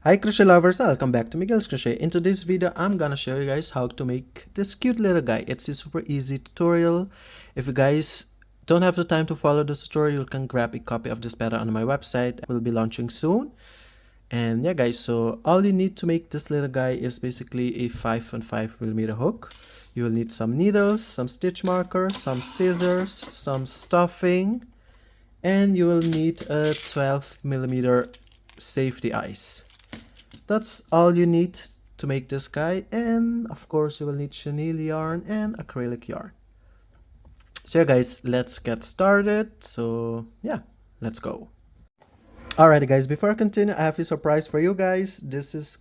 Hi crochet lovers, welcome back to Miguelscrochet. In today's video, I'm gonna show you guys how to make this cute little guy. It's a super easy tutorial. If you guys don't have the time to follow this tutorial, you can grab a copy of this pattern on my website. It will be launching soon. And yeah guys, so all you need to make this little guy is basically a 5.5mm hook. You will need some needles, some stitch markers, some scissors, some stuffing, and you will need a 12mm safety eyes. That's all you need to make this guy, and of course you will need chenille yarn and acrylic yarn. So yeah guys, let's get started. So yeah, let's go. Alright guys, before I continue, I have a surprise for you guys. This is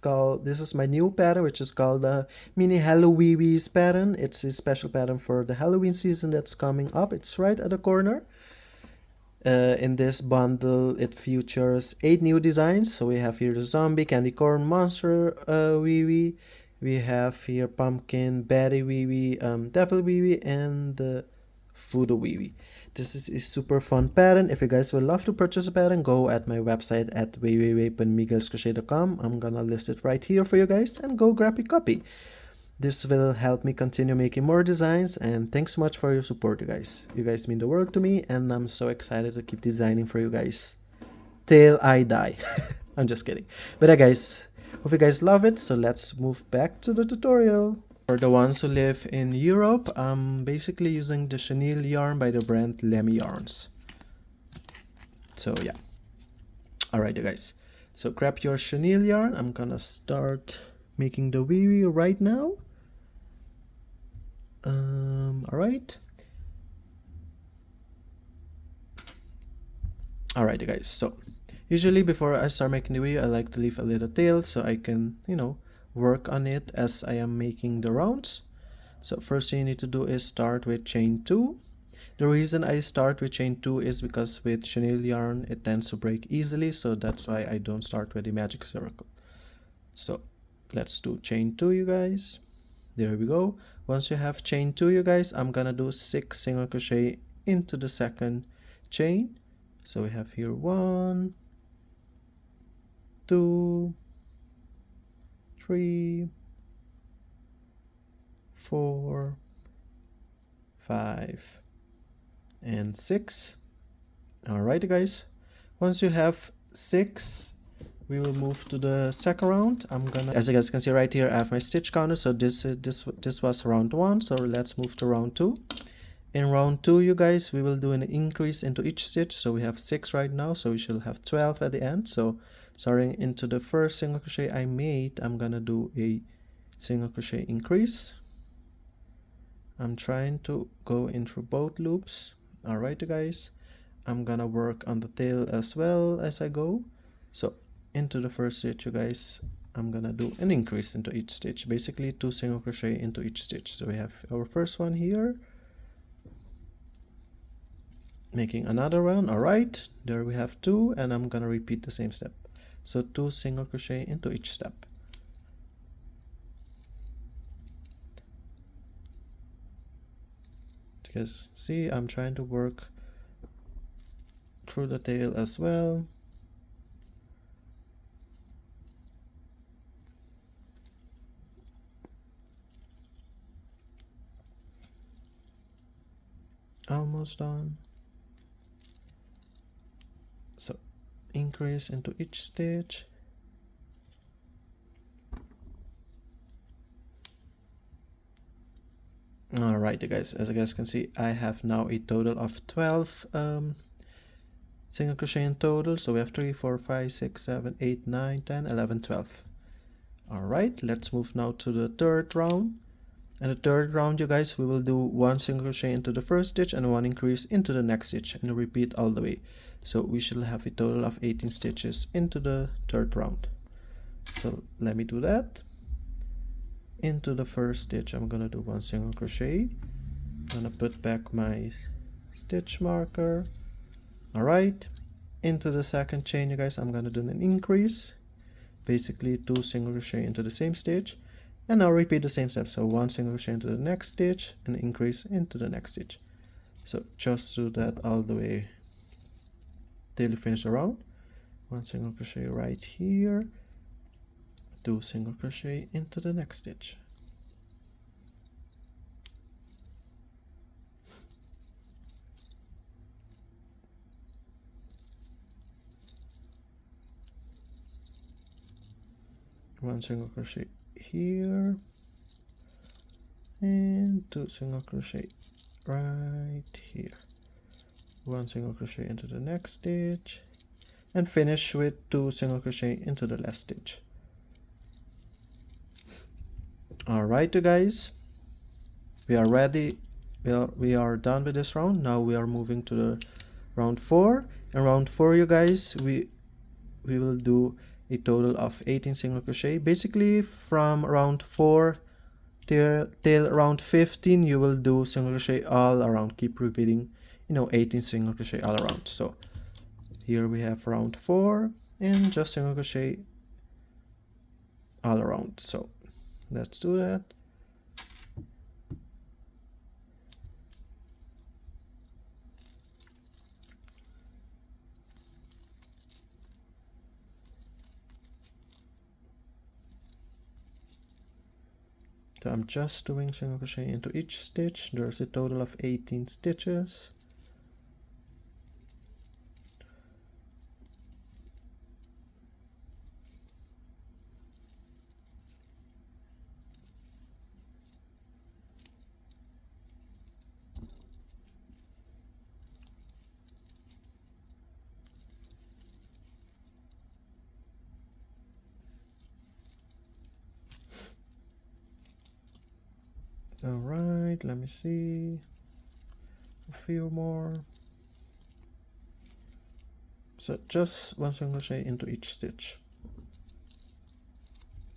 my new pattern, which is called the mini Hallowiwis pattern. It's a special pattern for the Halloween season that's coming up. It's right at the corner. In this bundle, it features 8 new designs. So we have here the zombie, candy corn, monster Wiwi. We have here pumpkin, Betty Wiwi, devil Wiwi, and the voodoo Wiwi. This is a super fun pattern. If you guys would love to purchase a pattern, go at my website at www.miguelscrochet.com. I'm gonna list it right here for you guys, and go grab a copy. This will help me continue making more designs, and thanks so much for your support, you guys. You guys mean the world to me, and I'm so excited to keep designing for you guys till I die. I'm just kidding. But yeah guys, hope you guys love it, so let's move back to the tutorial. For the ones who live in Europe, I'm basically using the chenille yarn by the brand Lemmy Yarns. So yeah. Alright you guys, so grab your chenille yarn. I'm gonna start making the Wiwi right now. Alright guys, so usually before I start making the Wiwi, I like to leave a little tail so I can, work on it as I am making the rounds. So first thing you need to do is start with chain 2. The reason I start with chain 2 is because with chenille yarn it tends to break easily, so that's why I don't start with the magic circle. So let's do chain 2 you guys. There we go. Once you have chain 2 you guys, I'm gonna do 6 single crochet into the second chain. So we have here 1, 2, 3, 4, 5, and 6. Alright guys, once you have 6, we will move to the second round. As you guys can see right here, I have my stitch counter. So this was round 1. So let's move to round 2. In round 2, you guys, we will do an increase into each stitch. So we have 6 right now, so we should have 12 at the end. So starting into the first single crochet I made, I'm gonna do a single crochet increase. I'm trying to go in through both loops. Alright you guys, I'm gonna work on the tail as well as I go. So into the first stitch you guys, I'm gonna do an increase into each stitch, basically 2 single crochet into each stitch. So we have our first one here, making another one. Alright, there we have 2, and I'm gonna repeat the same step. So 2 single crochet into each step. Because see, I'm trying to work through the tail as well. Almost done. So increase into each stitch. Alright you guys, as you guys can see, I have now a total of 12 single crochet in total. So we have 3, 4, 5, 6, 7, 8, 9, 10, 11, 12. Alright, let's move now to the third round. And the third round you guys, we will do 1 single crochet into the first stitch and 1 increase into the next stitch, and repeat all the way. So we should have a total of 18 stitches into the third round. So let me do that. Into the first stitch I'm gonna do 1 single crochet. I'm gonna put back my stitch marker. Alright, into the second chain you guys, I'm gonna do an increase, basically 2 single crochet into the same stitch, and now repeat the same step. So 1 single crochet into the next stitch and increase into the next stitch. So just do that all the way till you finish the round. 1 single crochet right here, 2 single crochet into the next stitch. One single crochet here and 2 single crochet right here. One single crochet into the next stitch and finish with 2 single crochet into the last stitch. Alright, you guys, we are ready. We are done with this round. Now we are moving to the round 4. In round 4, you guys, we will do a total of 18 single crochet. Basically, from round 4 till round 15, you will do single crochet all around. Keep repeating, 18 single crochet all around. So here we have round 4 and just single crochet all around. So let's do that. So I'm just doing single crochet into each stitch. There's a total of 18 stitches. Alright, let me see. A few more. So just one single crochet into each stitch.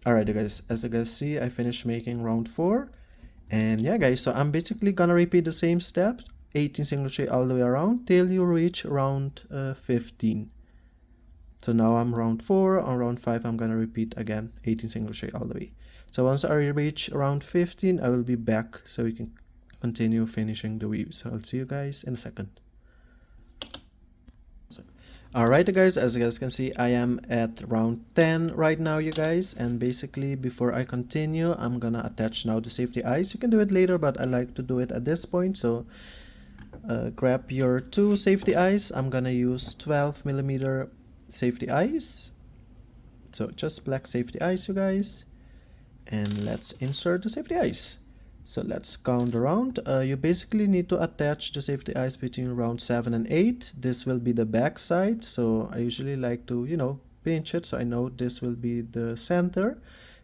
Alright, you guys, as you guys see, I finished making round 4. And yeah, guys, so I'm basically gonna repeat the same steps, 18 single crochet all the way around till you reach round 15. So now I'm round 4. On round 5, I'm gonna repeat again 18 single crochet all the way. So once I reach around 15, I will be back so we can continue finishing the weave. So I'll see you guys in a second. Alright, guys, as you guys can see, I am at round 10 right now, you guys. And basically, before I continue, I'm gonna attach now the safety eyes. You can do it later, but I like to do it at this point. So grab your 2 safety eyes. I'm gonna use 12mm safety eyes. So just black safety eyes, you guys. And let's insert the safety eyes. So let's count around. You basically need to attach the safety eyes between round 7 and 8. This will be the back side. So I usually like to, pinch it so I know this will be the center.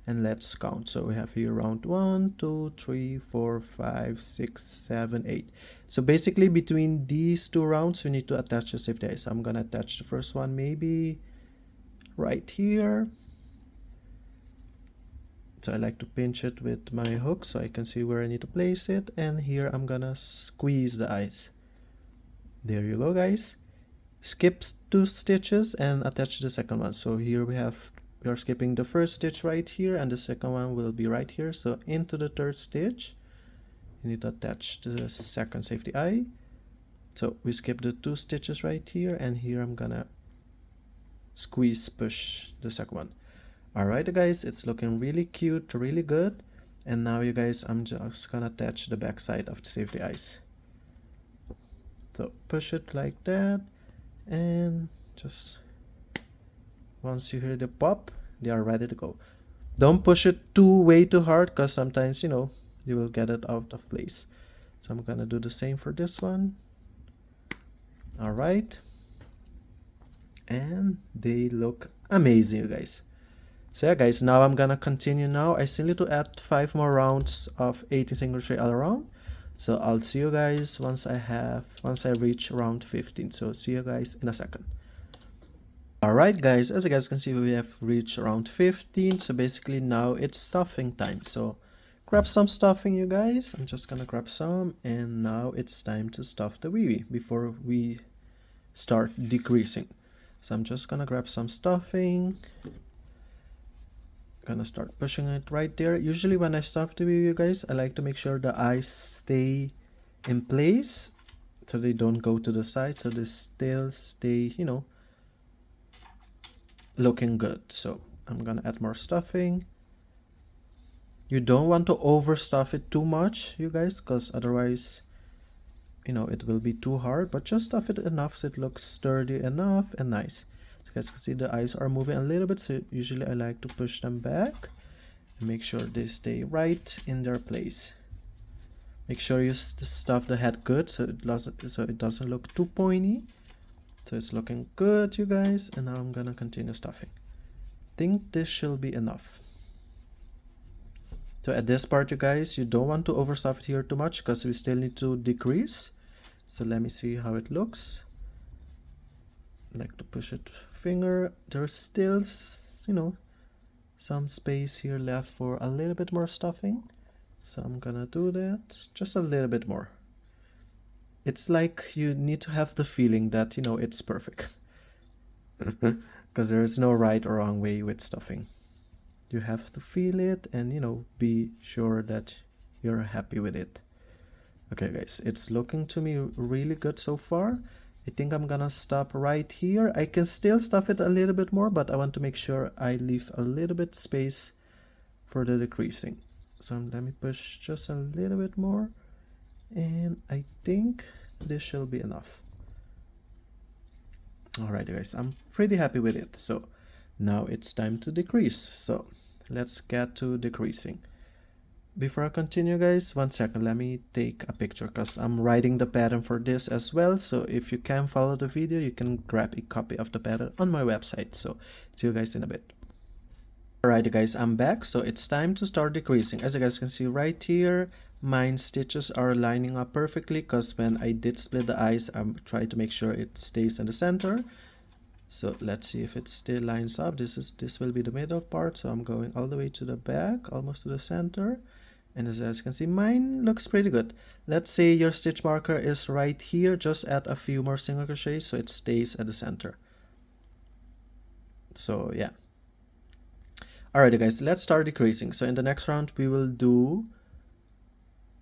And let's count. So we have here round 1, 2, 3, 4, 5, 6, 7, 8. So basically between these 2 rounds, we need to attach the safety eyes. So I'm gonna attach the first one maybe right here. So I like to pinch it with my hook so I can see where I need to place it. And here I'm gonna squeeze the eyes. There you go, guys. Skip 2 stitches and attach the second one. So here we are skipping the first stitch right here and the second one will be right here. So into the 3rd stitch, you need to attach the second safety eye. So we skip the 2 stitches right here and here I'm gonna squeeze push the second one. Alright, guys, it's looking really cute, really good. And now, you guys, I'm just gonna attach the back side of the safety eyes. So push it like that, and just once you hear the pop, they are ready to go. Don't push it way too hard, because sometimes, you will get it out of place. So I'm gonna do the same for this one. Alright. And they look amazing, you guys. So yeah, guys, now I'm gonna continue now. I still need to add 5 more rounds of 18 single crochet all around. So I'll see you guys once I reach round 15. So see you guys in a second. Alright, guys, as you guys can see, we have reached round 15. So basically now it's stuffing time. So grab some stuffing, you guys. I'm just gonna grab some, and now it's time to stuff the Wiwi before we start decreasing. So I'm just gonna grab some stuffing. Gonna start pushing it right there. Usually when I stuff the Wiwi, you guys, I like to make sure the eyes stay in place so they don't go to the side, so they still stay, looking good. So I'm gonna add more stuffing. You don't want to overstuff it too much, you guys, because otherwise, you know, it will be too hard, but just stuff it enough so it looks sturdy enough and nice. So you guys can see the eyes are moving a little bit, so usually I like to push them back and make sure they stay right in their place. Make sure you stuff the head good so it doesn't look too pointy. So it's looking good, you guys, and now I'm gonna continue stuffing. Think this should be enough. So at this part, you guys, you don't want to overstuff it here too much because we still need to decrease. So let me see how it looks. I like to push it finger. There's still, you know, some space here left for a little bit more stuffing. So I'm gonna do that just a little bit more. It's like you need to have the feeling that, you know, it's perfect. Because there is no right or wrong way with stuffing. You have to feel it and, you know, be sure that you're happy with it. Okay guys, it's looking to me really good so far. I think I'm gonna stop right here. I can still stuff it a little bit more, but I want to make sure I leave a little bit space for the decreasing. So let me push just a little bit more, and I think this should be enough. Alright guys, I'm pretty happy with it. So now it's time to decrease. So let's get to decreasing. Before I continue guys, 1 second, let me take a picture because I'm writing the pattern for this as well. So if you can follow the video, you can grab a copy of the pattern on my website. So see you guys in a bit. Alright guys, I'm back. So it's time to start decreasing. As you guys can see right here, my stitches are lining up perfectly because when I did split the eyes, I'm trying to make sure it stays in the center. So let's see if it still lines up. This will be the middle part. So I'm going all the way to the back, almost to the center. And as you guys can see, mine looks pretty good. Let's say your stitch marker is right here. Just add a few more single crochets so it stays at the center. So yeah. Alright guys, let's start decreasing. So in the next round we will do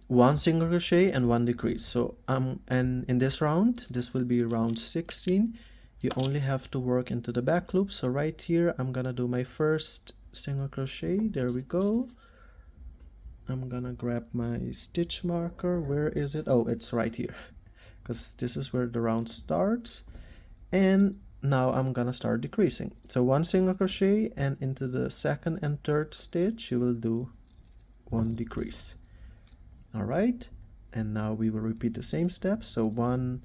1 single crochet and 1 decrease. So and in this round, this will be round 16. You only have to work into the back loop. So right here I'm gonna do my first single crochet. There we go. I'm gonna grab my stitch marker. Where is it? Oh, it's right here, because this is where the round starts. And now I'm gonna start decreasing. So 1 single crochet, and into the second and third stitch you will do 1 decrease. All right, and now we will repeat the same steps. So 1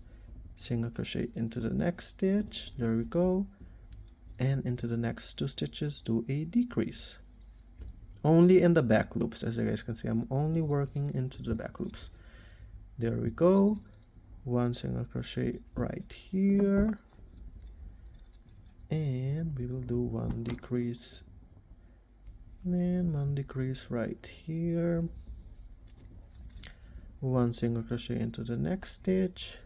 single crochet into the next stitch. There we go. And into the next 2 stitches do a decrease. Only in the back loops. As you guys can see, I'm only working into the back loops. There we go. 1 single crochet right here, and we will do 1 decrease, and 1 decrease right here, 1 single crochet into the next stitch,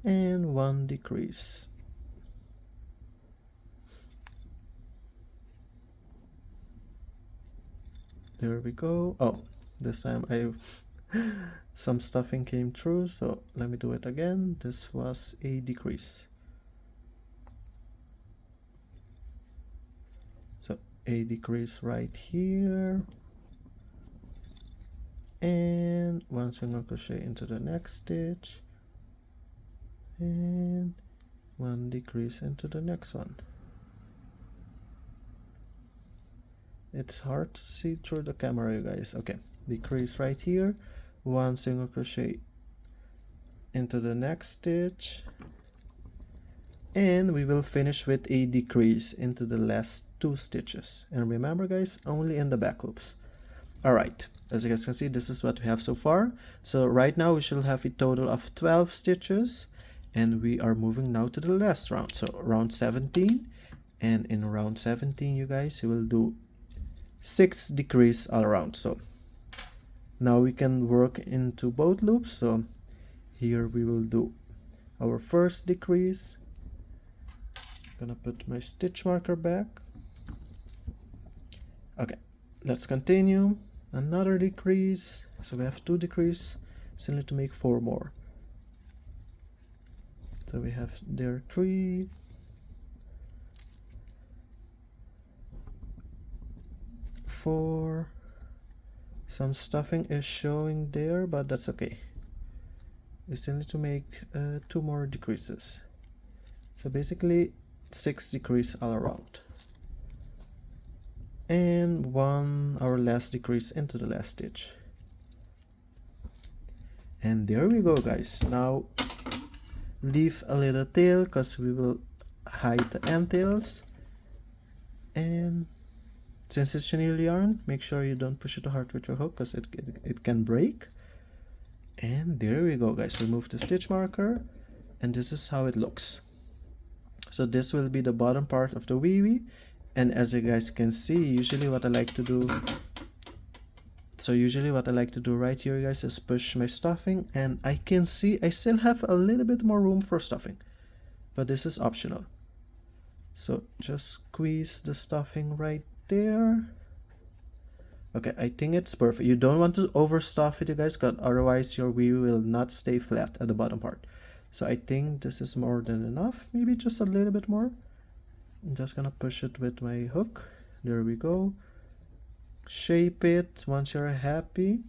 and 1 decrease. There we go. Oh, this time some stuffing came through, so let me do it again. This was a decrease. So a decrease right here, and 1 single crochet into the next stitch, and 1 decrease into the next one. It's hard to see through the camera, you guys. Okay, decrease right here, 1 single crochet into the next stitch, and we will finish with a decrease into the last 2 stitches. And remember guys, only in the back loops. All right, as you guys can see, this is what we have so far. So right now we should have a total of 12 stitches, and we are moving now to the last round. So round 17, and in round 17 you guys, you will do 6 decrease all around. So now we can work into both loops. So here we will do our first decrease. I'm gonna put my stitch marker back. Okay, let's continue. Another decrease. So we have 2 decrease, still need to make 4 more. So we have there 3, 4. Some stuffing is showing there, but that's okay. We still need to make 2 more decreases. So basically 6 decrease all around. And 1 our last decrease into the last stitch. And there we go, guys. Now leave a little tail because we will hide the end tails. And since it's chenille yarn, make sure you don't push it too hard with your hook because it can break. And there we go, guys. Remove the stitch marker, and this is how it looks. So this will be the bottom part of the Wiwi, and as you guys can see, usually what I like to do right here, guys, is push my stuffing, and I can see I still have a little bit more room for stuffing, but this is optional. So just squeeze the stuffing right there. Okay, I think it's perfect. You don't want to overstuff it, you guys, because otherwise your Wiwi will not stay flat at the bottom part. So I think this is more than enough. Maybe just a little bit more. I'm just gonna push it with my hook. There we go. Shape it. Once you're happy,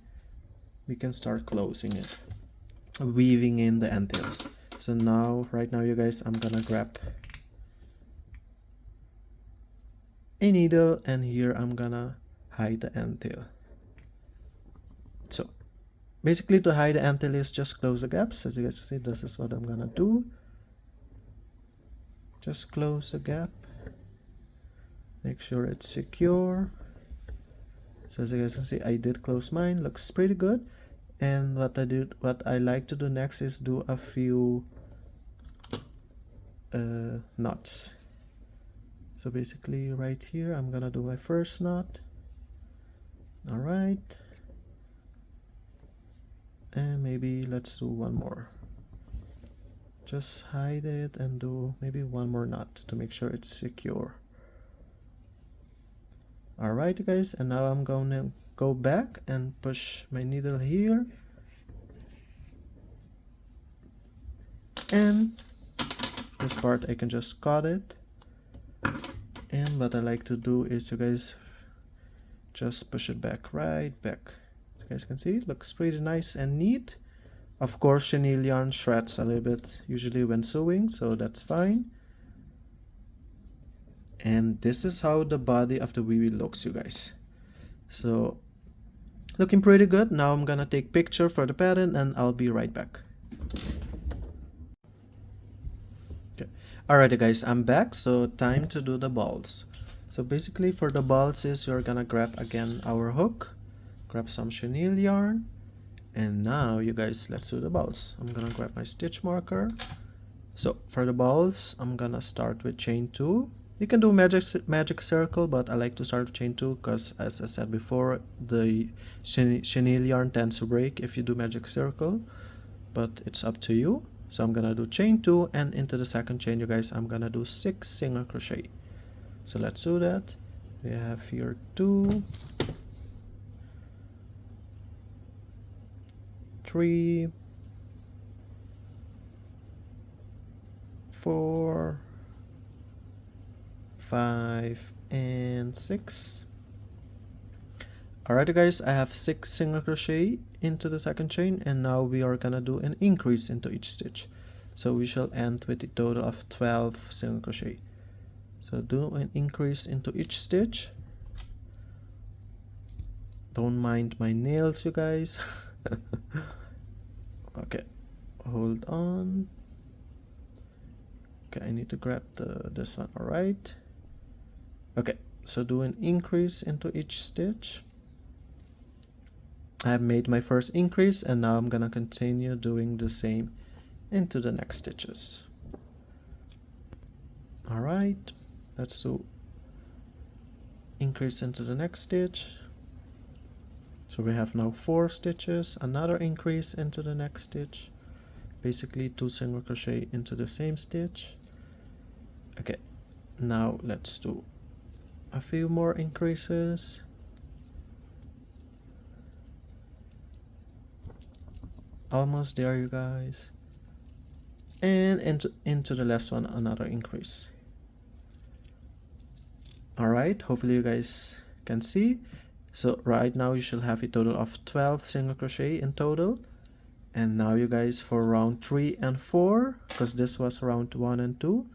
we can start closing it, weaving in the end tails. So now, right now, you guys, I'm gonna grab a needle, and here I'm gonna hide the end tail. So basically, to hide the end tail is just close the gaps. As you guys can see, this is what I'm gonna do. Just close the gap, make sure it's secure. So as you guys can see, I did close mine. Looks pretty good. And what I like to do next is do a few knots. So basically right here, I'm gonna do my first knot. All right, and maybe let's do one more. Just hide it and do maybe one more knot to make sure it's secure. All right, guys, and now I'm going to go back and push my needle here, and this part I can just cut it. And what I like to do is, you guys, just push it back, right back. As you guys can see, it looks pretty nice and neat. Of course, chenille yarn shreds a little bit usually when sewing, so that's fine. And this is how the body of the Wiwi looks, you guys. So looking pretty good. Now I'm gonna take picture for the pattern, and I'll be right back. Okay. Alrighty, guys, I'm back. So time to do the balls. So basically for the balls is you're gonna grab again our hook, grab some chenille yarn, and now you guys, let's do the balls. I'm gonna grab my stitch marker. So for the balls, I'm gonna start with chain 2. You can do magic circle, but I like to start with chain 2 because, as I said before, the chenille yarn tends to break if you do magic circle, but it's up to you. So I'm gonna do chain 2, and into the second chain, you guys, I'm gonna do 6 single crochet. So let's do that. We have here 2, 3, 4, 5, and 6. Alright, guys, I have 6 single crochet into the second chain, and now we are gonna do an increase into each stitch. So we shall end with a total of 12 single crochet. So do an increase into each stitch. Don't mind my nails, you guys. Okay, hold on. Okay, I need to grab this one. All right. Okay, so do an increase into each stitch. I have made my first increase, and now I'm gonna continue doing the same into the next stitches. All right, let's do increase into the next stitch. So we have now 4 stitches, another increase into the next stitch, basically 2 single crochet into the same stitch. Okay, now let's do a few more increases. Almost there, you guys. And into the last one, another increase. All right, hopefully you guys can see. So right now you should have a total of 12 single crochet in total. And now you guys, for round 3 and 4, because this was round 1 and 2,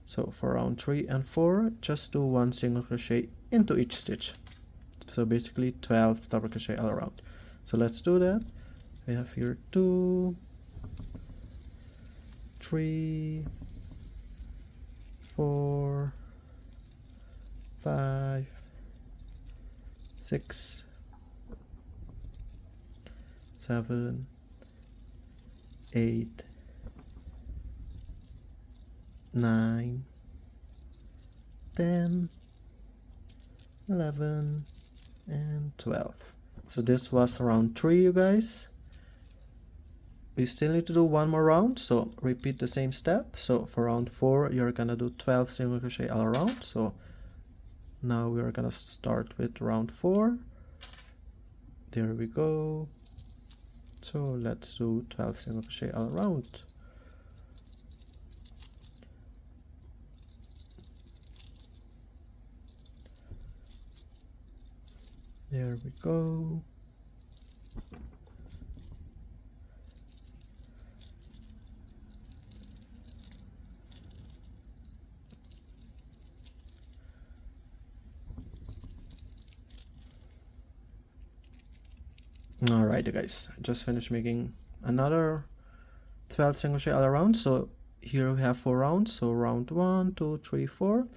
so for round 3 and 4, just do 1 single crochet into each stitch. So basically 12 double crochet all around. So let's do that. We have here 2, 3, 4, 5, 6, 7, 8, 9, 10, 11, and 12. So this was round 3, you guys. We still need to do one more round, so repeat the same step. So for round 4 you're gonna do 12 single crochet all around. So now we're gonna start with round 4. There we go. So let's do 12 single crochet all around. There we go. Alright, you guys, I just finished making another 12 single crochet all around. So here we have 4 rounds. So round 1, 2, 3, 4.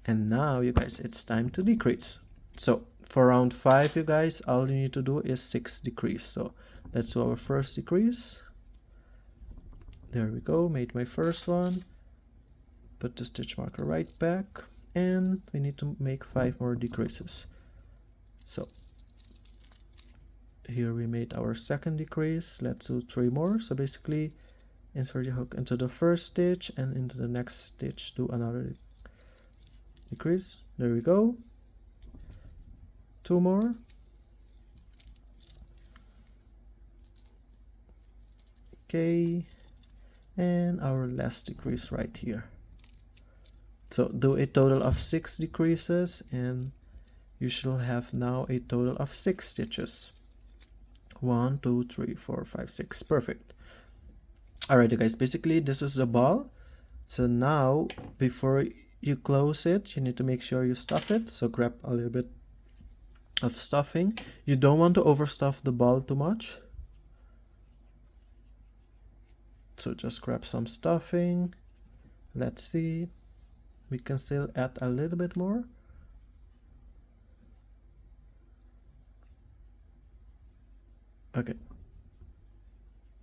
And now you guys, it's time to decrease. So for round 5, you guys, all you need to do is 6 decrease. So let's do our first decrease. There we go, made my first one. Put the stitch marker right back, and we need to make 5 more decreases. So here we made our second decrease. Let's do 3 more. So basically insert your hook into the first stitch, and into the next stitch do another decrease. There we go. 2 more. Okay, and our last decrease right here. So do a total of 6 decreases, and you should have now a total of 6 stitches. 1, 2, 3, 4, 5, 6. Perfect. Alright, you guys, basically this is the ball. So now before you close it, you need to make sure you stuff it. So grab a little bit of stuffing. You don't want to overstuff the ball too much. So just grab some stuffing. Let's see. We can still add a little bit more. Okay.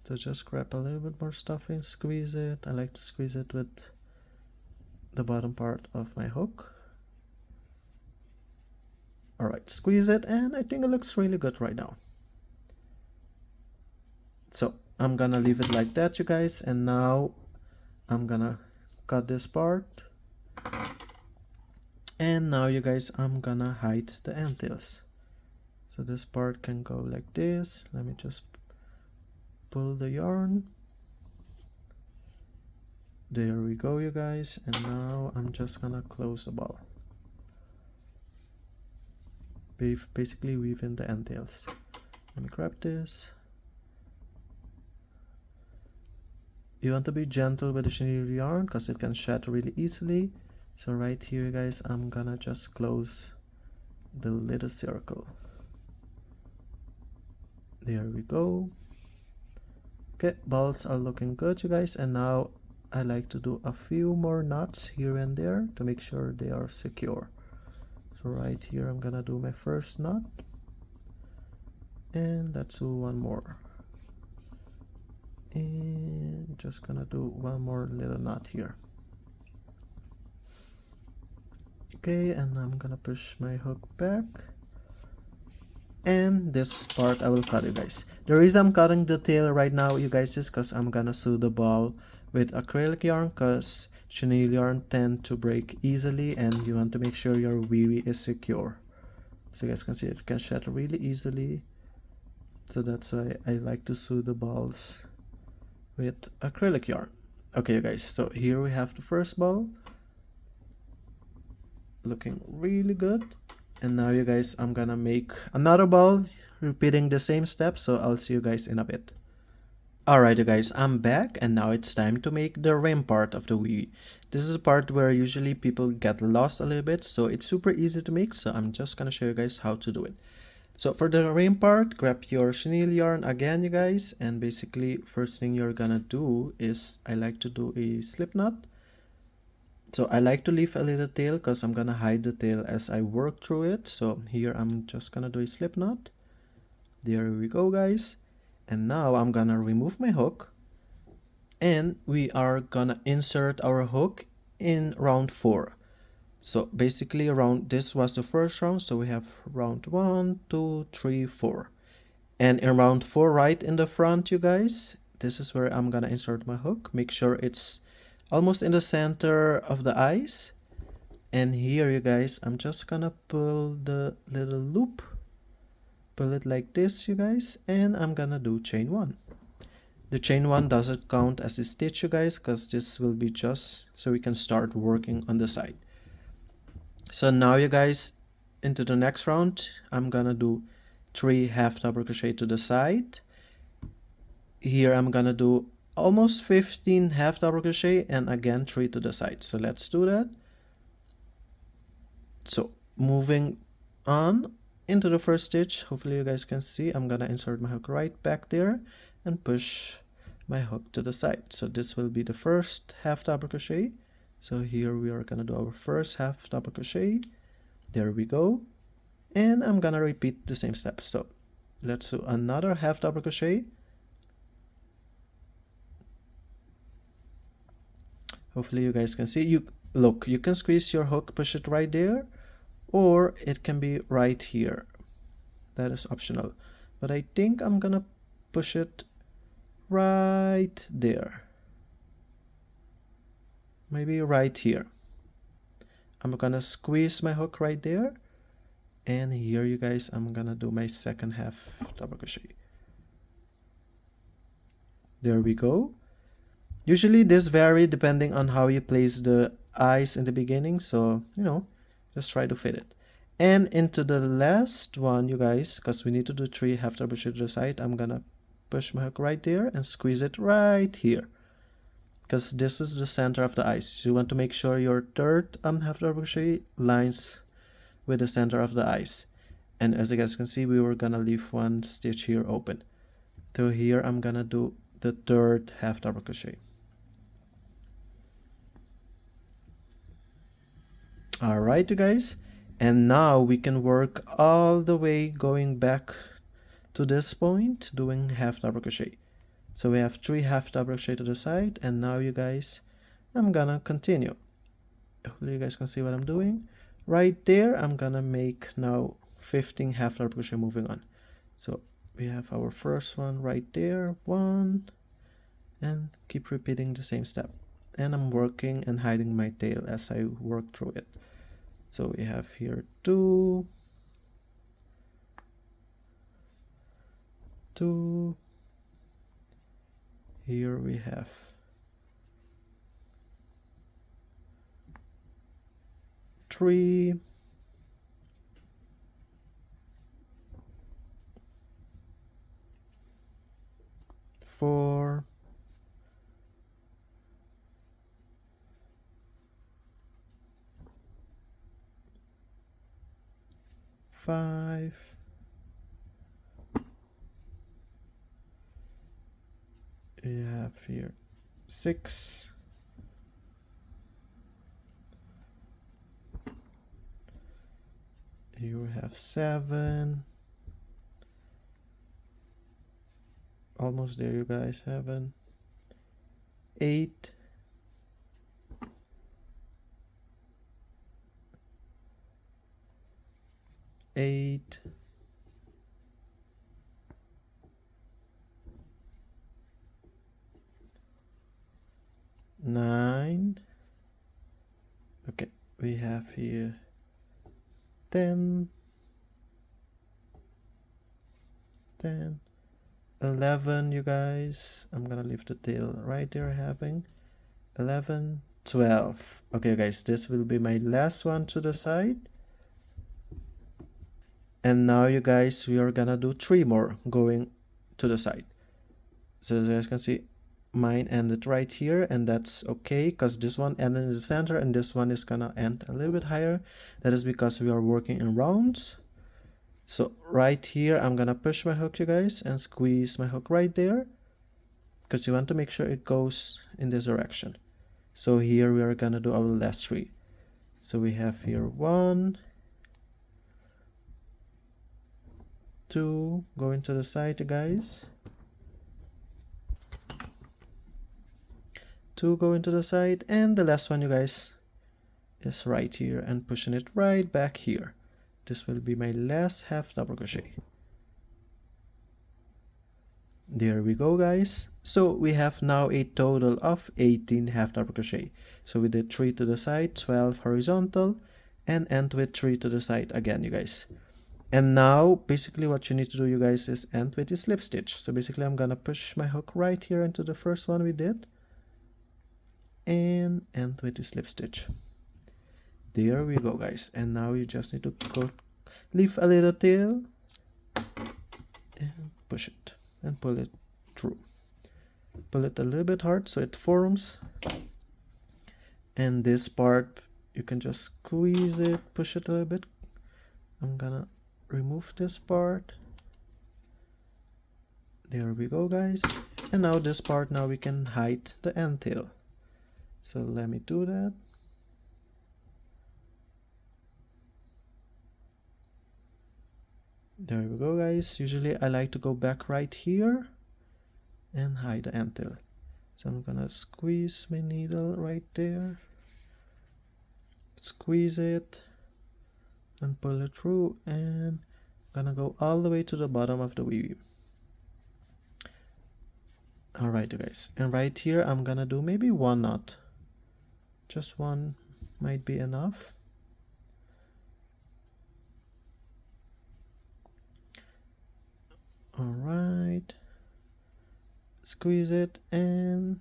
So just grab a little bit more stuffing, squeeze it. I like to squeeze it with the bottom part of my hook. Alright, squeeze it, and I think it looks really good right now. So I'm gonna leave it like that, you guys, and now I'm gonna cut this part. And now you guys, I'm gonna hide the end tails. So this part can go like this. Let me just pull the yarn. There we go, you guys, and now I'm just gonna close the ball. Basically weave in the end tails. Let me grab this. You want to be gentle with the chenille yarn because it can shed really easily. So right here, guys, I'm gonna just close the little circle. There we go. Okay, balls are looking good, you guys, and now I like to do a few more knots here and there to make sure they are secure. So right here I'm gonna do my first knot, and let's do one more, and just gonna do one more little knot here. Okay, and I'm gonna push my hook back, and this part I will cut, you guys. The reason I'm cutting the tail right now, you guys, is because I'm gonna sew the ball with acrylic yarn, because chenille yarn tend to break easily, and you want to make sure your wiwi is secure. So you guys can see it can shed really easily, so that's why I like to sew the balls with acrylic yarn. Okay, you guys, so here we have the first ball, looking really good. And now you guys, I'm gonna make another ball repeating the same steps, so I'll see you guys in a bit. Alright you guys, I'm back and now it's time to make the rim part of the Wiwi. This is a part where usually people get lost a little bit, so it's super easy to make, so I'm just gonna show you guys how to do it. So for the rim part, grab your chenille yarn again you guys, and basically first thing you're gonna do is, I like to do a slip knot. So I like to leave a little tail because I'm gonna hide the tail as I work through it. So here I'm just gonna do a slip knot. There we go guys. And now I'm gonna remove my hook and we are gonna insert our hook in round 4. So basically this was the first round, so we have round 1, 2, 3, 4. And in round 4 right in the front you guys, this is where I'm gonna insert my hook. Make sure it's almost in the center of the eyes. And here you guys, I'm just gonna pull the little loop, pull it like this you guys, and I'm gonna do chain 1. The chain 1 doesn't count as a stitch you guys, because this will be just so we can start working on the side. So now you guys, into the next round, I'm gonna do 3 half double crochet to the side. Here I'm gonna do almost 15 half double crochet and again 3 to the side. So let's do that. So moving on into the first stitch, hopefully you guys can see, I'm gonna insert my hook right back there and push my hook to the side. So this will be the first half double crochet. So here we are gonna do our first half double crochet. There we go. And I'm gonna repeat the same steps. So let's do another half double crochet. Hopefully you guys can see. You can squeeze your hook, push it right there, or it can be right here. That is optional, but I think I'm gonna push it right there, maybe right here. I'm gonna squeeze my hook right there, and here you guys, I'm gonna do my second half double crochet. There we go. Usually this vary depending on how you place the eyes in the beginning, so just try to fit it. And into the last one you guys, because we need to do 3 half double crochet to the side, I'm gonna push my hook right there and squeeze it right here, because this is the center of the eyes. You want to make sure your third half double crochet lines with the center of the eyes. And as you guys can see, we were gonna leave one stitch here open. So here I'm gonna do the third half double crochet. Alright you guys, and now we can work all the way going back to this point doing half double crochet. So we have 3 half double crochet to the side, and now you guys, I'm gonna continue. Hopefully you guys can see what I'm doing. Right there I'm gonna make now 15 half double crochet moving on. So we have our first one right there, 1, and keep repeating the same step. And I'm working and hiding my tail as I work through it. So we have here 2, 2, here we have 3, 4, 5, you have here 6, you have 7, almost there you guys, 7, 8, 8, 9, okay, we have here 10, 11 you guys, I'm gonna leave the tail right there, having 11, 12. Okay guys, this will be my last one to the side. And now you guys, we are gonna do 3 more going to the side. So as you guys can see, mine ended right here, and that's okay because this one ended in the center and this one is gonna end a little bit higher. That is because we are working in rounds. So right here, I'm gonna push my hook, you guys, and squeeze my hook right there because you want to make sure it goes in this direction. So here we are gonna do our last 3. So we have here 1, 2, going to the side, you guys. 2 going to the side, and the last one, you guys, is right here and pushing it right back here. This will be my last half double crochet. There we go, guys. So we have now a total of 18 half double crochet. So we did 3 to the side, 12 horizontal, and end with 3 to the side again, you guys. And now basically what you need to do, you guys, is end with the slip stitch. So basically I'm gonna push my hook right here into the first one we did and end with the slip stitch. There we go, guys. And now you just need to go leave a little tail and push it and pull it through. Pull it a little bit hard so it forms. And this part you can just squeeze it, push it a little bit. I'm gonna remove this part. There we go, guys. And now this part, now we can hide the end tail. So let me do that. There we go, guys. Usually I like to go back right here and hide the end tail. So I'm gonna squeeze my needle right there, squeeze it and pull it through, and gonna go all the way to the bottom of the Wiwi. Alright, you guys, and right here I'm gonna do maybe 1 knot. Just 1 might be enough. Alright, squeeze it, and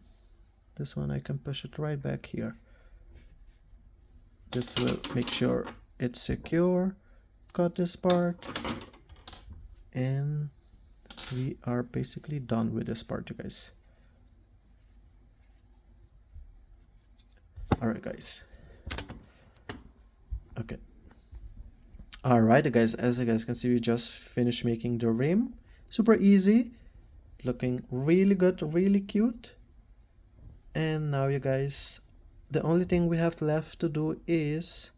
this one I can push it right back here. This will make sure it's secure. Got this part, and we are basically done with this part, you guys. Alright, guys. Okay. Alright, guys, as you guys can see, we just finished making the rim. Super easy, looking really good, really cute. And now, you guys, the only thing we have left to do is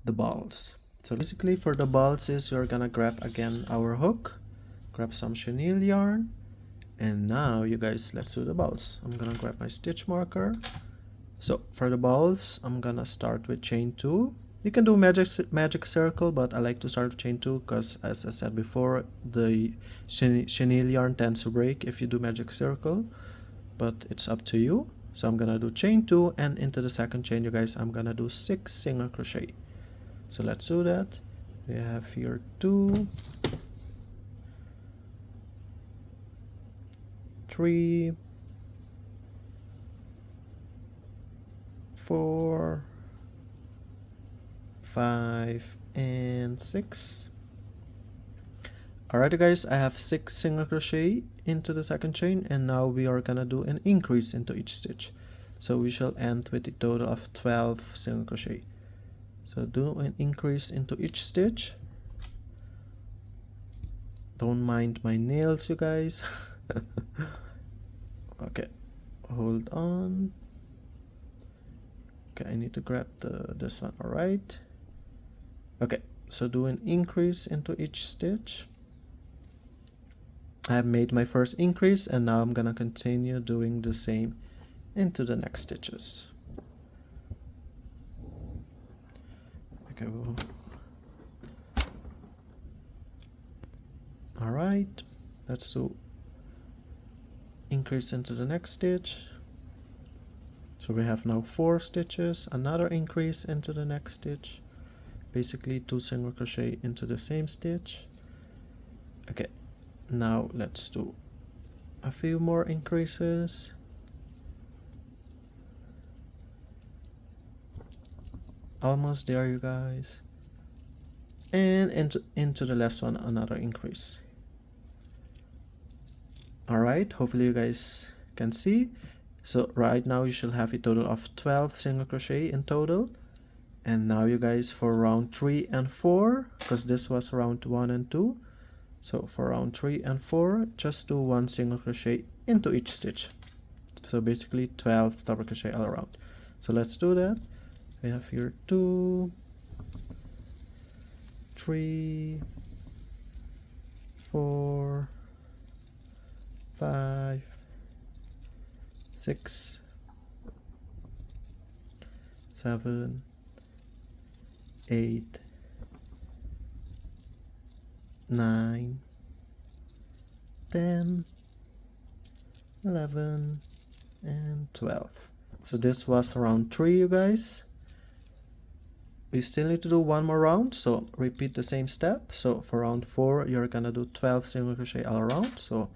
the balls. So basically for the balls is you're gonna grab again our hook, grab some chenille yarn, and now, you guys, let's do the balls. I'm gonna grab my stitch marker. So for the balls, I'm gonna start with chain 2. You can do magic circle, but I like to start with chain 2 because, as I said before, the chenille yarn tends to break if you do magic circle, but it's up to you. So I'm gonna do chain 2, and into the second chain, you guys, I'm gonna do 6 single crochet. So let's do that. We have here 2, 3, 4, 5, and 6. Alright, guys, I have 6 single crochet into the second chain, and now we are gonna do an increase into each stitch. So we shall end with a total of 12 single crochet. So do an increase into each stitch. Don't mind my nails, you guys. Okay, hold on. Okay, I need to grab this one. All right. Okay, so do an increase into each stitch. I have made my first increase, and now I'm gonna continue doing the same into the next stitches. Okay. All right, let's do increase into the next stitch. So we have now 4 stitches, another increase into the next stitch, basically 2 single crochet into the same stitch. Okay, now let's do a few more increases. Almost there, you guys. and into the last one another increase. All right, hopefully you guys can see. So right now you should have a total of 12 single crochet in total. And now you guys, for round 3 and 4, because this was round 1 and 2, so for round 3 and 4 just do 1 single crochet into each stitch. So basically 12 double crochet all around. So let's do that. We have here 2, 3, 4, 5, 6, 7, 8, 9, 10, 11, and 12. So this was round 3, you guys. We still need to do one more round, so repeat the same step. So for round 4 you're gonna do 12 single crochet all around. So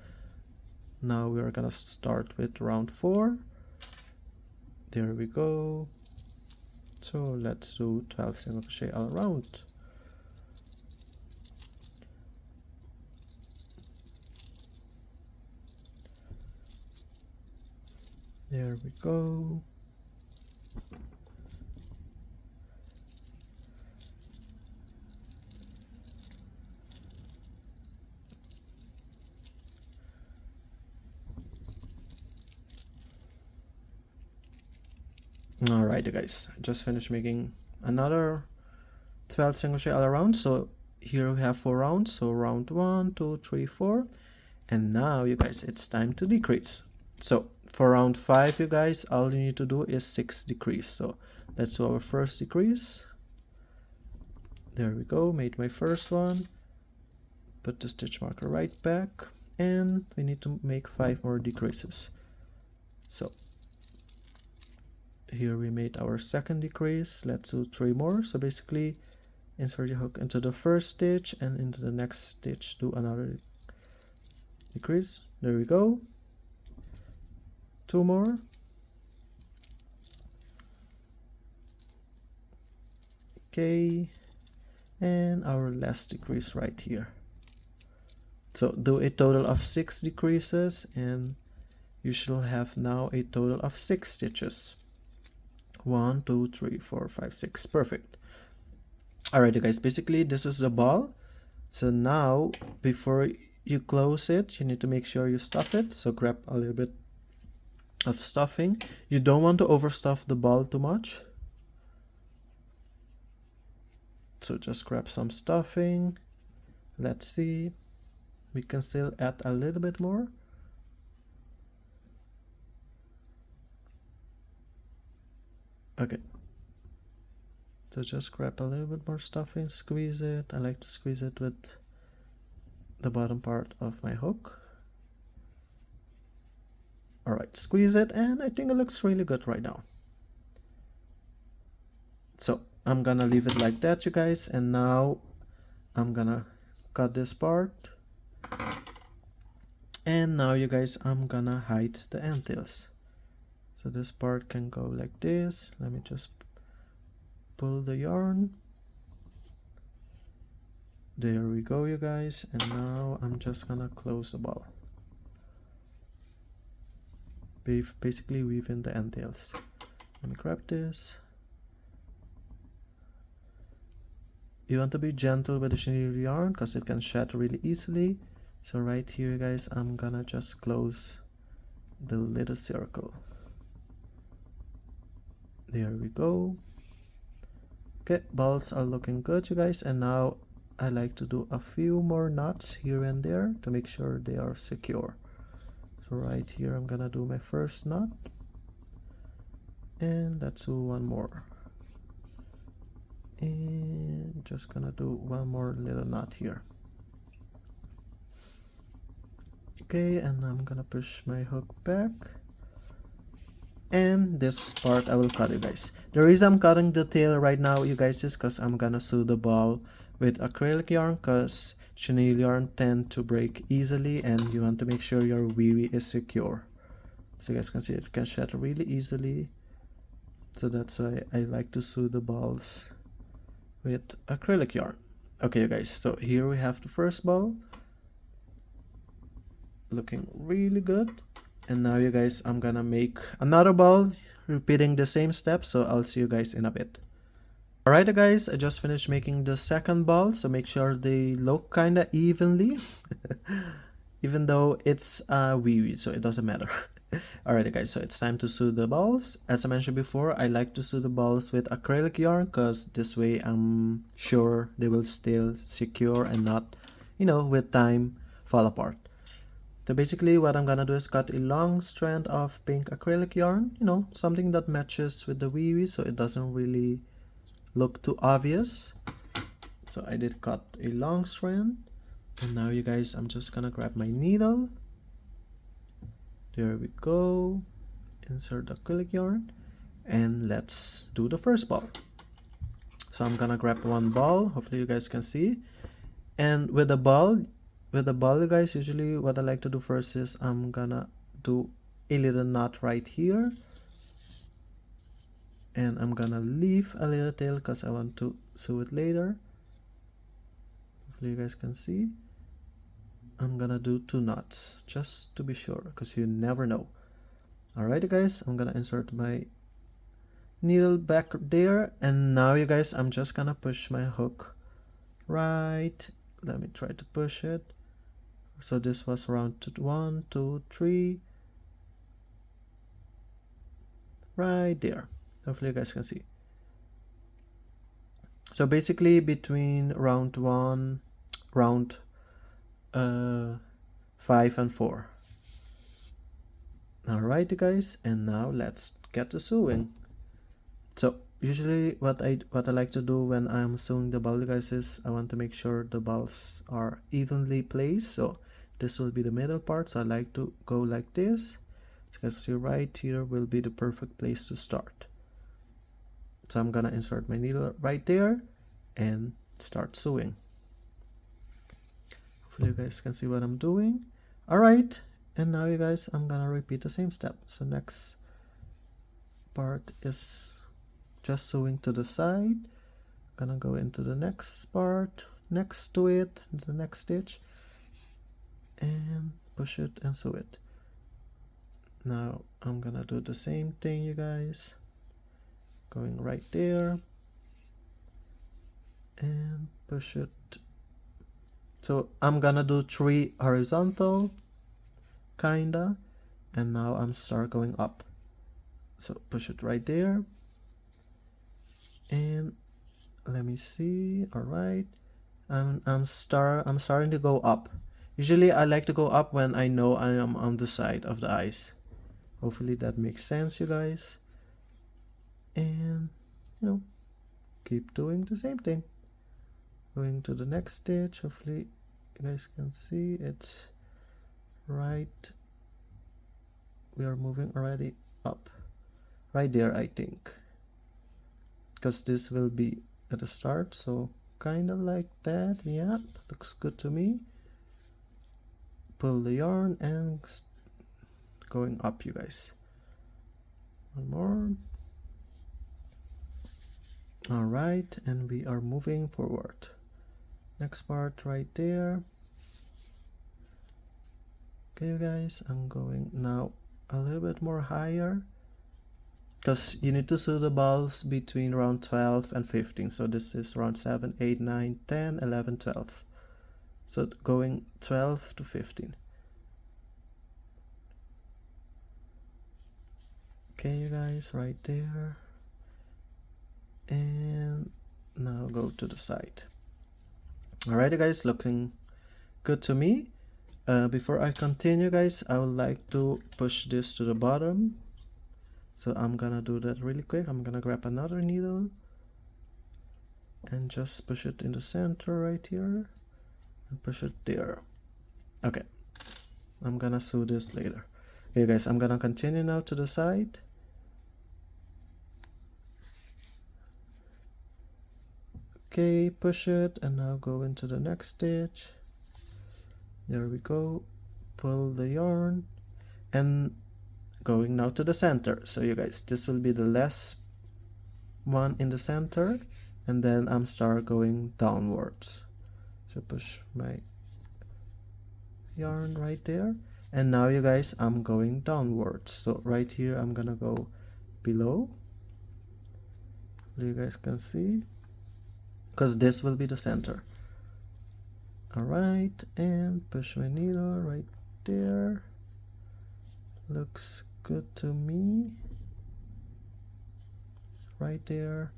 now we're gonna start with round 4. There we go. So let's do 12 single crochet all around. There we go. Alright, you guys, just finished making another 12 single crochet all around. So here we have 4 rounds. So round 1, 2, 3, 4, and now you guys, it's time to decrease. So for round 5, you guys, all you need to do is 6 decrease. So let's do our first decrease. There we go, made my first one. Put the stitch marker right back, and we need to make 5 more decreases. So here we made our second decrease. Let's do 3 more. So basically insert your hook into the first stitch, and into the next stitch do another decrease. There we go. 2 more. Okay, and our last decrease right here. So do a total of 6 decreases, and you should have now a total of 6 stitches. 1, 2, 3, 4, 5, 6. Perfect. Alright, you guys, basically this is the ball. So now before you close it, you need to make sure you stuff it. So grab a little bit of stuffing. You don't want to overstuff the ball too much. So just grab some stuffing. Let's see. We can still add a little bit more. Okay. So just grab a little bit more stuffing, squeeze it. I like to squeeze it with the bottom part of my hook. Alright, squeeze it, and I think it looks really good right now. So I'm gonna leave it like that, you guys, and now I'm gonna cut this part. And now you guys, I'm gonna hide the end tails. So this part can go like this. Let me just pull the yarn. There we go, you guys, and now I'm just gonna close the ball. Basically weave in the end tails. Let me grab this. You want to be gentle with the chenille yarn because it can shed really easily. So right here, guys, I'm gonna just close the little circle. There we go. Okay, balls are looking good, you guys, and now I like to do a few more knots here and there to make sure they are secure. So right here I'm gonna do my first knot, and let's do one more, and just gonna do one more little knot here. Okay, and I'm gonna push my hook back, and this part I will cut, you guys. The reason I'm cutting the tail right now, you guys, is because I'm gonna sew the ball with acrylic yarn, because chenille yarn tend to break easily, and you want to make sure your Wiwi is secure. So you guys can see it can shed really easily, so that's why I like to sew the balls with acrylic yarn. Okay, you guys, so here we have the first ball, looking really good. And now you guys, I'm gonna make another ball repeating the same steps, so I'll see you guys in a bit. Alright guys, I just finished making the second ball, so make sure they look kinda evenly. Even though it's Wiwi, so it doesn't matter. Alright guys, so it's time to sew the balls. As I mentioned before, I like to sew the balls with acrylic yarn because this way I'm sure they will still secure and not, you know, with time fall apart. So basically what I'm gonna do is cut a long strand of pink acrylic yarn, you know, something that matches with the Wiwi so it doesn't really look too obvious. So I did cut a long strand, and now you guys, I'm just gonna grab my needle. There we go. Insert the acrylic yarn, and let's do the first ball. So I'm gonna grab one ball, hopefully you guys can see. And with the ball you guys, usually what I like to do first is I'm gonna do a little knot right here, and I'm gonna leave a little tail because I want to sew it later. Hopefully you guys can see. I'm gonna do 2 knots just to be sure because you never know. Alright guys, I'm gonna insert my needle back there, and now you guys, I'm just gonna push my hook right. Let me try to push it. So this was round 1, 2, 3 right there. Hopefully you guys can see. So basically between round 5 and 4. Alright guys, and now let's get to sewing. So usually what I like to do when I'm sewing the ball, guys, is I want to make sure the balls are evenly placed. So this will be the middle part, so I like to go like this. So guys, see, right here will be the perfect place to start. So I'm gonna insert my needle right there and start sewing. Hopefully you guys can see what I'm doing. Alright, and now you guys, I'm gonna repeat the same step. So next part is just sewing to the side. Gonna go into the next part next to it, the next stitch, and push it and sew it. Now I'm gonna do the same thing, you guys, going right there and push it. So I'm gonna do 3 horizontal kinda, and now I'm start going up. So push it right there, and let me see. All right, I'm starting to go up. Usually I like to go up when I know I am on the side of the eyes. Hopefully that makes sense, you guys. And you know, keep doing the same thing. Going to the next stitch. Hopefully you guys can see it's right. We are moving already up. Right there, I think. Because this will be at the start, so kind of like that. Yeah, looks good to me. Pull the yarn and going up, you guys. One more. All right, and we are moving forward. Next part right there. Okay, guys, I'm going now a little bit more higher because you need to sew the balls between round 12 and 15. So this is round 7, 8, 9, 10, 11, 12. So going 12 to 15. Okay, you guys, right there. And now go to the side. Alright, guys, looking good to me. Before I continue, guys, I would like to push this to the bottom. So I'm gonna do that really quick. I'm gonna grab another needle and just push it in the center right here and push it there. Okay, I'm gonna sew this later. Okay, guys, I'm gonna continue now to the side. Okay, push it and now go into the next stitch. There we go. Pull the yarn and going now to the center. So you guys, this will be the last one in the center, and then I'm start going downwards. So push my yarn right there, and now you guys, I'm going downwards. So right here I'm gonna go below, so you guys can see, because this will be the center. All right, and push my needle right there. Looks good to me. Right there.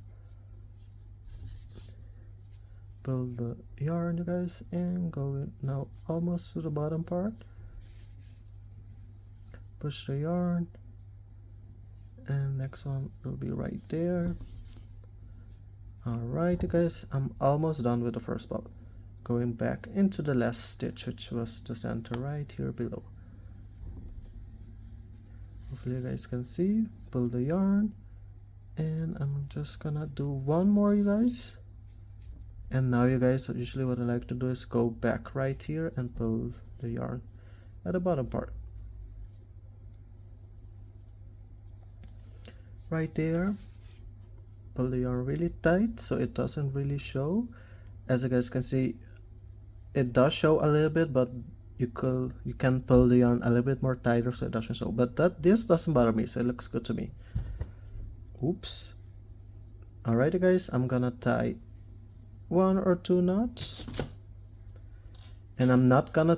Pull the yarn, you guys, and go now almost to the bottom part. Push the yarn, and next one will be right there. All right, you guys, I'm almost done with the first ball. Going back into the last stitch, which was the center right here below. Hopefully you guys can see. Pull the yarn, and I'm just gonna do one more, you guys. And now you guys, usually what I like to do is go back right here and pull the yarn at the bottom part. Right there. Pull the yarn really tight so it doesn't really show. As you guys can see, it does show a little bit, but you can pull the yarn a little bit more tighter so it doesn't show. But this doesn't bother me, so it looks good to me. Oops. Alrighty guys, I'm gonna tie 1 or 2 knots, and I'm not gonna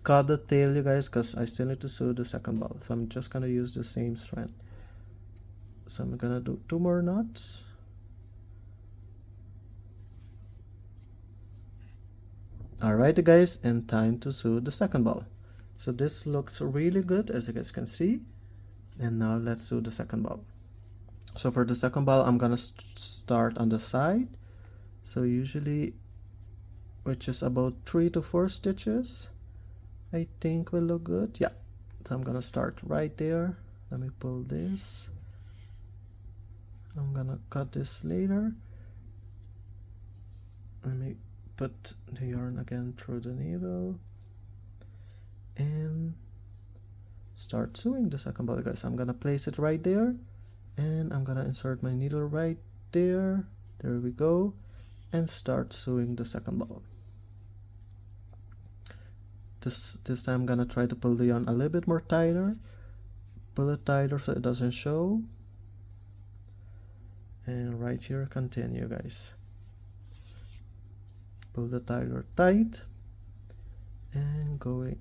cut the tail, you guys, because I still need to sew the second ball, so I'm just gonna use the same strand. So I'm gonna do 2 more knots. Alright guys, and time to sew the second ball. So this looks really good, as you guys can see, and now let's sew the second ball. So for the second ball, I'm gonna start on the side, so usually, which is about 3 to 4 stitches, I think will look good. Yeah, so I'm gonna start right there. Let me pull this. I'm gonna cut this later. Let me put the yarn again through the needle and start sewing the second ball, guys. I'm gonna place it right there, and I'm gonna insert my needle right there. There we go, and start sewing the second ball. This time I'm gonna try to pull the yarn a little bit more tighter. Pull it tighter so it doesn't show. And right here, continue, guys. Pull the tighter tight, and going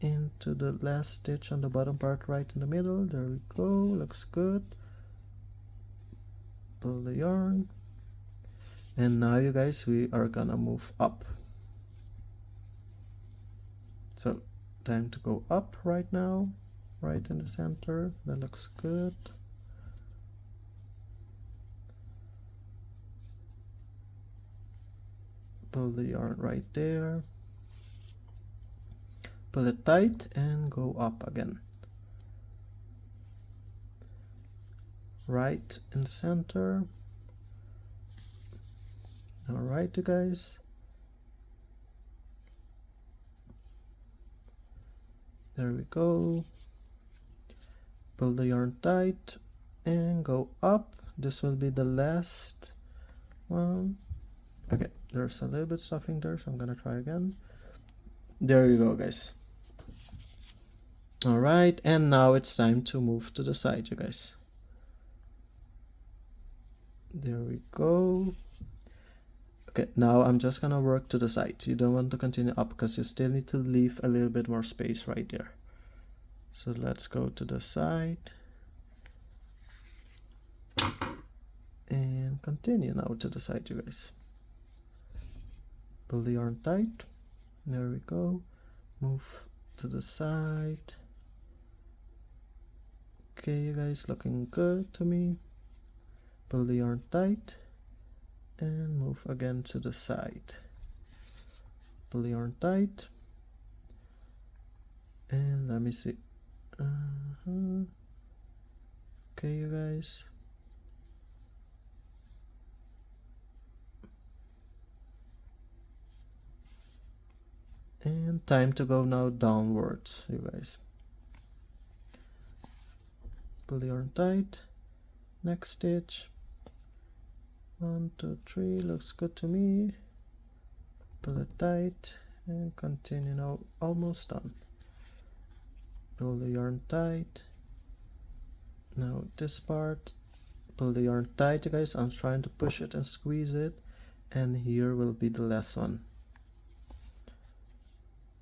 into the last stitch on the bottom part right in the middle. There we go, looks good. Pull the yarn, and now you guys, we are gonna move up. So time to go up right now, right in the center. That looks good. Pull the yarn right there, pull it tight, and go up again. Right in the center. Alright you guys, there we go. Pull the yarn tight and go up. This will be the last one. Okay, there's a little bit stuffing there, so I'm gonna try again. There you go, guys. All right, and now it's time to move to the side, you guys. There we go. Okay, now I'm just gonna work to the side. You don't want to continue up because you still need to leave a little bit more space right there. So let's go to the side and continue now to the side, you guys. Pull the yarn tight. There we go. Move to the side. Okay, you guys, looking good to me. Pull the yarn tight and move again to the side. Pull the yarn tight, and let me see. Okay, you guys. And time to go now downwards, you guys. Pull the yarn tight. Next stitch. 1, 2, 3, looks good to me. pull it tight and continue. Now almost done. Pull the yarn tight. Now this part, pull the yarn tight, you guys. I'm trying to push it and squeeze it, and here will be the last one.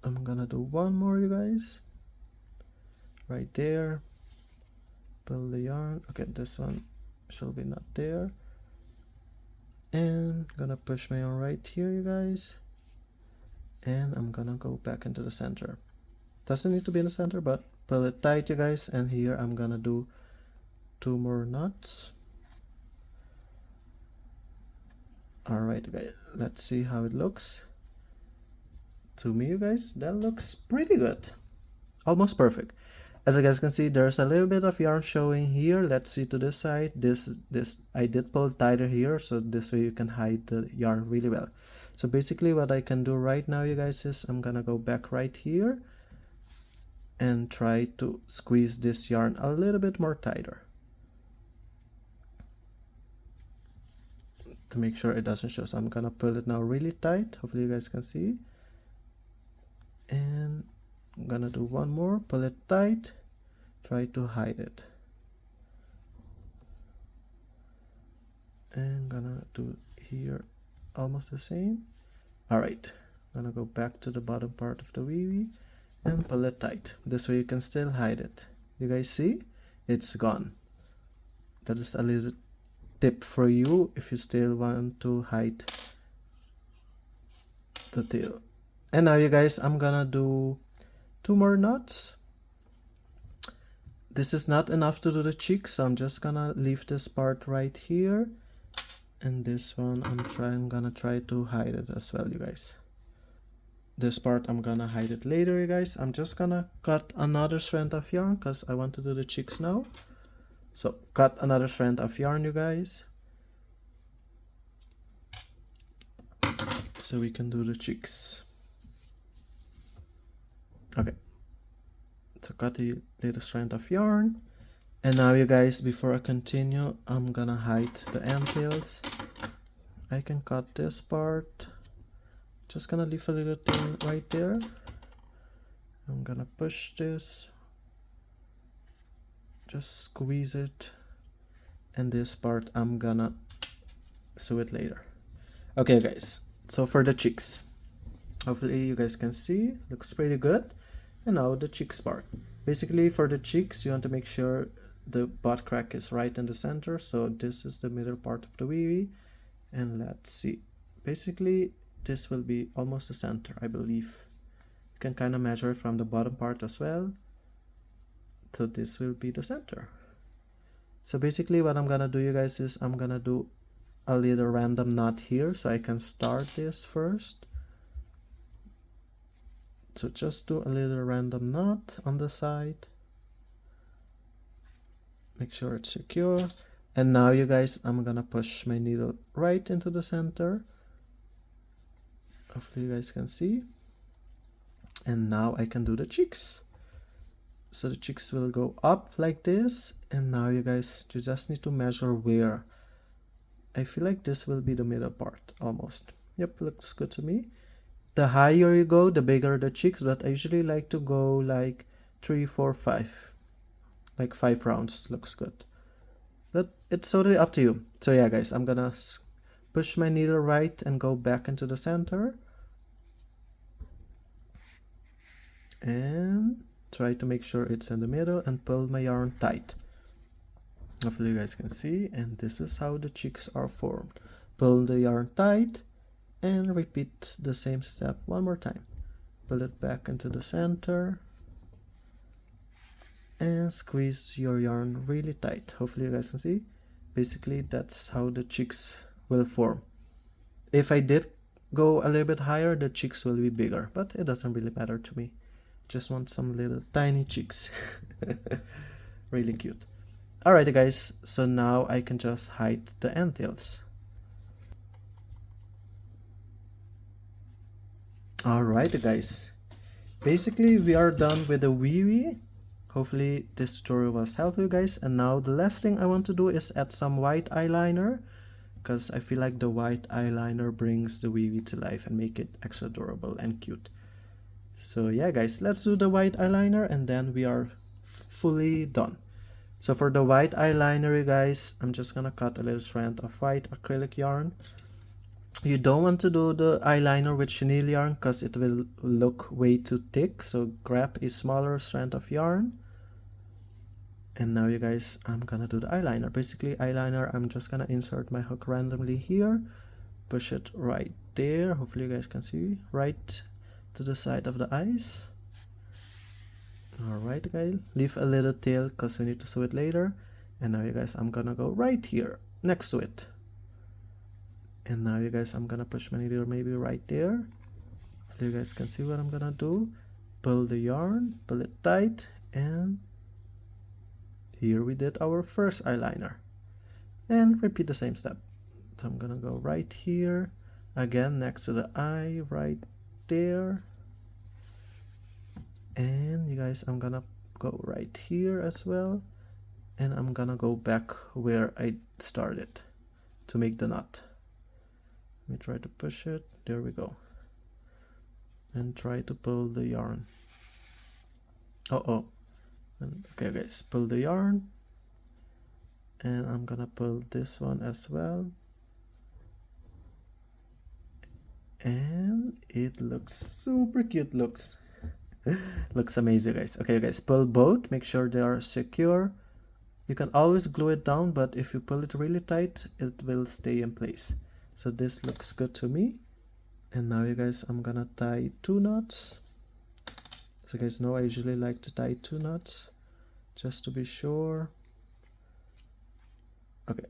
I'm gonna do one more, you guys, right there. Pull the yarn. Okay, this one shall be not there, and gonna push my yarn right here, you guys, and I'm gonna go back into the center. Doesn't need to be in the center, but pull it tight, you guys. And here I'm gonna do 2 more knots. Alright, guys, let's see how it looks. To me, you guys, that looks pretty good. Almost perfect. As you guys can see, there's a little bit of yarn showing here. Let's see to this side. This I did pull tighter here, so this way you can hide the yarn really well. So basically what I can do right now, you guys, is I'm gonna go back right here and try to squeeze this yarn a little bit more tighter to make sure it doesn't show. So I'm gonna pull it now really tight. Hopefully you guys can see. And I'm gonna do one more. Pull it tight. Try to hide it. And gonna do here almost the same. Alright, gonna go back to the bottom part of the Wiwi and pull it tight. This way you can still hide it. You guys see? It's gone. That is a little tip for you if you still want to hide the tail. And now, you guys, I'm gonna do 2 more knots. This is not enough to do the cheeks, so I'm just gonna leave this part right here. And this one I'm gonna try to hide it as well, you guys. This part I'm gonna hide it later, you guys. I'm just gonna cut another strand of yarn because I want to do the cheeks now. So cut another strand of yarn, you guys, so we can do the cheeks. Okay, so cut the little strand of yarn. And now, you guys, before I continue, I'm gonna hide the end tails. I can cut this part. Just gonna leave a little thing right there. I'm gonna push this, just squeeze it, and this part I'm gonna sew it later. Okay, guys, so for the cheeks, hopefully you guys can see, looks pretty good. And now the cheeks part. Basically, for the cheeks, you want to make sure the butt crack is right in the center. So this is the middle part of the Wiwi, and let's see. Basically, this will be almost the center, I believe. You can kind of measure it from the bottom part as well. So this will be the center. So basically what I'm gonna do, you guys, is I'm gonna do a little random knot here, so I can start this first. So just do a little random knot on the side. Make sure it's secure. And now, you guys, I'm gonna push my needle right into the center. Hopefully you guys can see. And now I can do the cheeks. So the cheeks will go up like this. And now, you guys, you just need to measure where. I feel like this will be the middle part almost. Yep, looks good to me. The higher you go, the bigger the cheeks, but I usually like to go like 3, 4, 5. Like 5 rounds looks good. But it's totally up to you. So yeah, guys, I'm gonna push my needle right and go back into the center. And try to make sure it's in the middle and pull my yarn tight. Hopefully you guys can see. And this is how the cheeks are formed. Pull the yarn tight and repeat the same step one more time. Pull it back into the center and squeeze your yarn really tight. Hopefully you guys can see. Basically, that's how the cheeks will form. If I did go a little bit higher, the cheeks will be bigger, but it doesn't really matter to me. Just want some little tiny cheeks. Really cute. Alright, guys, so now I can just hide the end tails. Alright, guys, basically we are done with the Wiwi. Hopefully this tutorial was helpful, guys. And now the last thing I want to do is add some white eyeliner, because I feel like the white eyeliner brings the Wiwi to life and make it extra adorable and cute. So yeah guys, let's do the white eyeliner and then we are fully done. So for the white eyeliner, you guys, I'm just gonna cut a little strand of white acrylic yarn. You don't want to do the eyeliner with chenille yarn because it will look way too thick, so grab a smaller strand of yarn. And now you guys, I'm gonna do the eyeliner. Basically eyeliner, I'm just gonna insert my hook randomly here, push it right there, hopefully you guys can see, right to the side of the eyes. Alright guys, leave a little tail because we need to sew it later. And now you guys, I'm gonna go right here next to it. And now you guys, I'm gonna push my needle maybe right there. Hopefully you guys can see what I'm gonna do. Pull the yarn, pull it tight, and here we did our first eyeliner. And repeat the same step. So I'm gonna go right here, again next to the eye, right there. And you guys, I'm gonna go right here as well. And I'm gonna go back where I started to make the knot. Let me try to push it. There we go. And try to pull the yarn. Okay guys, pull the yarn. And I'm gonna pull this one as well. And it looks super cute, looks amazing guys. Okay guys, pull both, make sure they are secure. You can always glue it down, but if you pull it really tight, it will stay in place. So this looks good to me. And now you guys, I'm gonna tie 2 knots. So you guys know I usually like to tie 2 knots just to be sure. Okay,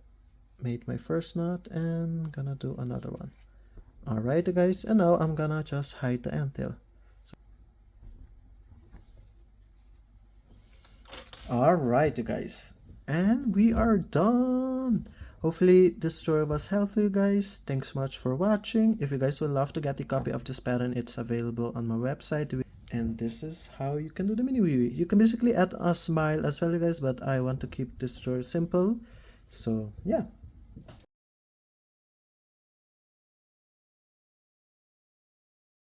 made my first knot and gonna do another one. Alright guys, and now I'm gonna just hide the end tail. Alright guys, and we are done. Hopefully this tutorial was helpful you guys. Thanks so much for watching. If you guys would love to get a copy of this pattern, it's available on my website. And this is how you can do the mini Wiwi. You can basically add a smile as well you guys, but I want to keep this tutorial simple. So yeah,